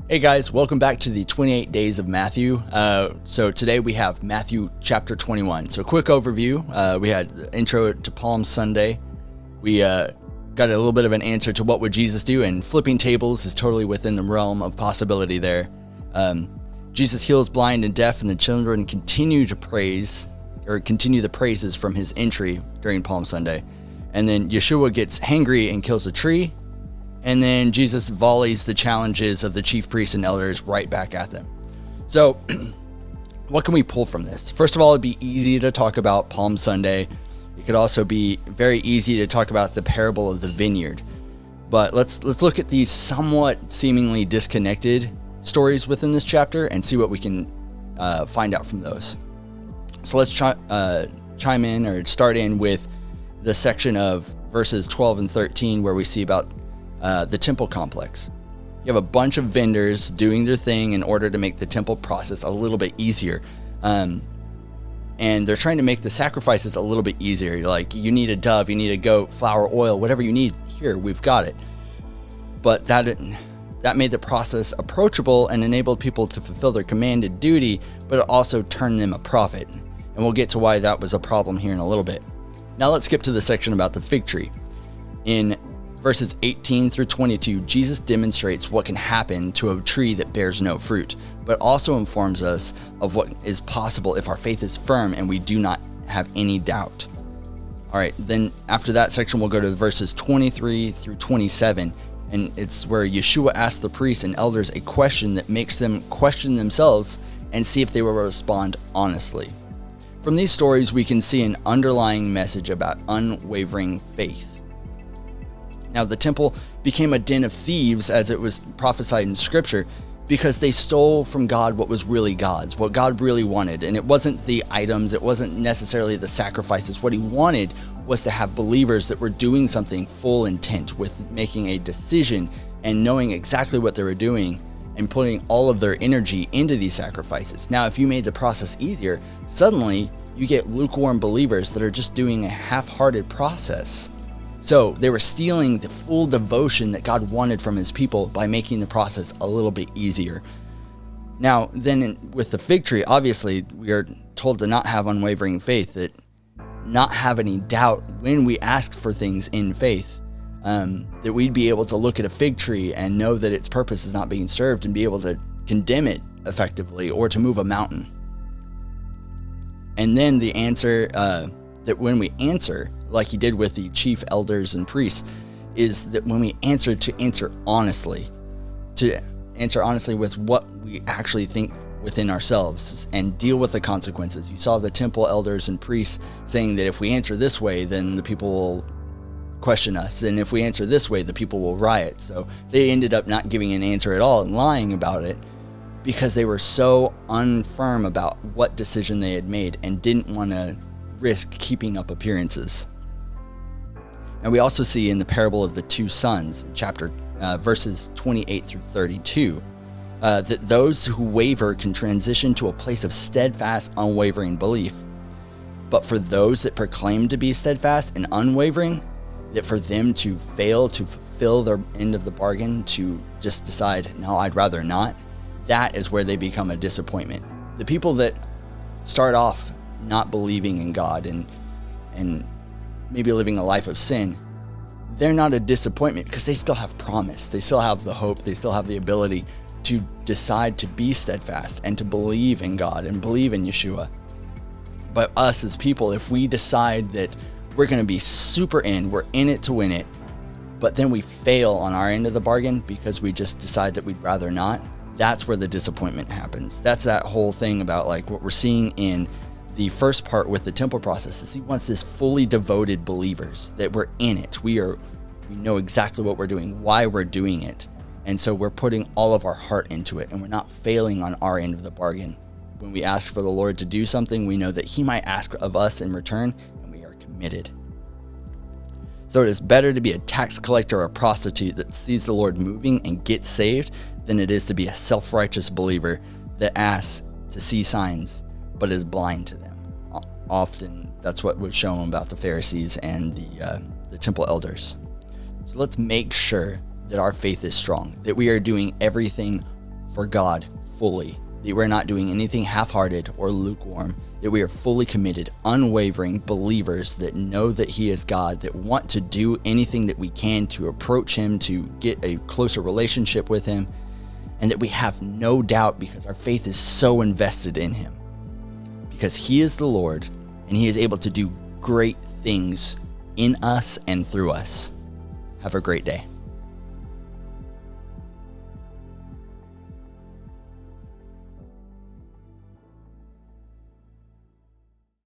Hey guys, welcome back to the 28 days of Matthew. So today we have Matthew chapter 21. So quick overview. We had the intro to Palm Sunday. We got a little bit of an answer to what would Jesus do, and flipping tables is totally within the realm of possibility there. Jesus heals blind and deaf, and the children continue the praises from his entry during Palm Sunday. And then Yeshua gets hangry and kills a tree. And then Jesus volleys the challenges of the chief priests and elders right back at them. So what can we pull from this? First of all, it'd be easy to talk about Palm Sunday. It could also be very easy to talk about the parable of the Vineyard. But let's look at these somewhat seemingly disconnected stories within this chapter and see what we can find out from those. So let's chime in or start in with the section of verses 12 and 13 where we see about the temple complex. You have a bunch of vendors doing their thing in order to make the temple process a little bit easier. And they're trying to make the sacrifices a little bit easier. Like, you need a dove, you need a goat, flour, oil, whatever you need, here, we've got it. But that made the process approachable and enabled people to fulfill their commanded duty, but it also turned them a profit. And we'll get to why that was a problem here in a little bit. Now let's skip to the section about the fig tree. In verses 18 through 22, Jesus demonstrates what can happen to a tree that bears no fruit, but also informs us of what is possible if our faith is firm and we do not have any doubt. All right, then after that section, we'll go to verses 23 through 27, and it's where Yeshua asks the priests and elders a question that makes them question themselves and see if they will respond honestly. From these stories, we can see an underlying message about unwavering faith. Now, the temple became a den of thieves, as it was prophesied in scripture, because they stole from God what was really God's, what God really wanted. And it wasn't the items, it wasn't necessarily the sacrifices. What he wanted was to have believers that were doing something full intent, with making a decision and knowing exactly what they were doing and putting all of their energy into these sacrifices. Now, if you made the process easier, suddenly you get lukewarm believers that are just doing a half-hearted process. So they were stealing the full devotion that God wanted from his people by making the process a little bit easier. Now, then with the fig tree, obviously we are told to not have unwavering faith, that not have any doubt when we ask for things in faith, that we'd be able to look at a fig tree and know that its purpose is not being served and be able to condemn it effectively, or to move a mountain. And then the answer, that when we answer, like he did with the chief elders and priests, is that when we answer, to answer honestly with what we actually think within ourselves and deal with the consequences. You saw the temple elders and priests saying that if we answer this way, then the people will question us. And if we answer this way, the people will riot. So they ended up not giving an answer at all and lying about it, because they were so unfirm about what decision they had made and didn't want to risk keeping up appearances. And we also see in the parable of the two sons, verses 28 through 32, that those who waver can transition to a place of steadfast, unwavering belief. But for those that proclaim to be steadfast and unwavering, that for them to fail to fulfill their end of the bargain, to just decide, no, I'd rather not, that is where they become a disappointment. The people that start off not believing in God and maybe living a life of sin, they're not a disappointment because they still have promise. They still have the hope. They still have the ability to decide to be steadfast and to believe in God and believe in Yeshua. But us as people, if we decide that we're going to be super we're in it to win it, but then we fail on our end of the bargain because we just decide that we'd rather not, that's where the disappointment happens. That's that whole thing about like what we're seeing in the first part with the temple process, is he wants this fully devoted believers that we're in it. We know exactly what we're doing, why we're doing it. And so we're putting all of our heart into it, and we're not failing on our end of the bargain. When we ask for the Lord to do something, we know that he might ask of us in return, and we are committed. So it is better to be a tax collector or a prostitute that sees the Lord moving and gets saved than it is to be a self-righteous believer that asks to see signs but is blind to them. Often that's what was shown about the Pharisees and the temple elders. So let's make sure that our faith is strong, that we are doing everything for God fully, that we're not doing anything half-hearted or lukewarm, that we are fully committed, unwavering believers that know that he is God, that want to do anything that we can to approach him, to get a closer relationship with him, and that we have no doubt because our faith is so invested in him. Because he is the Lord, and he is able to do great things in us and through us. Have a great day.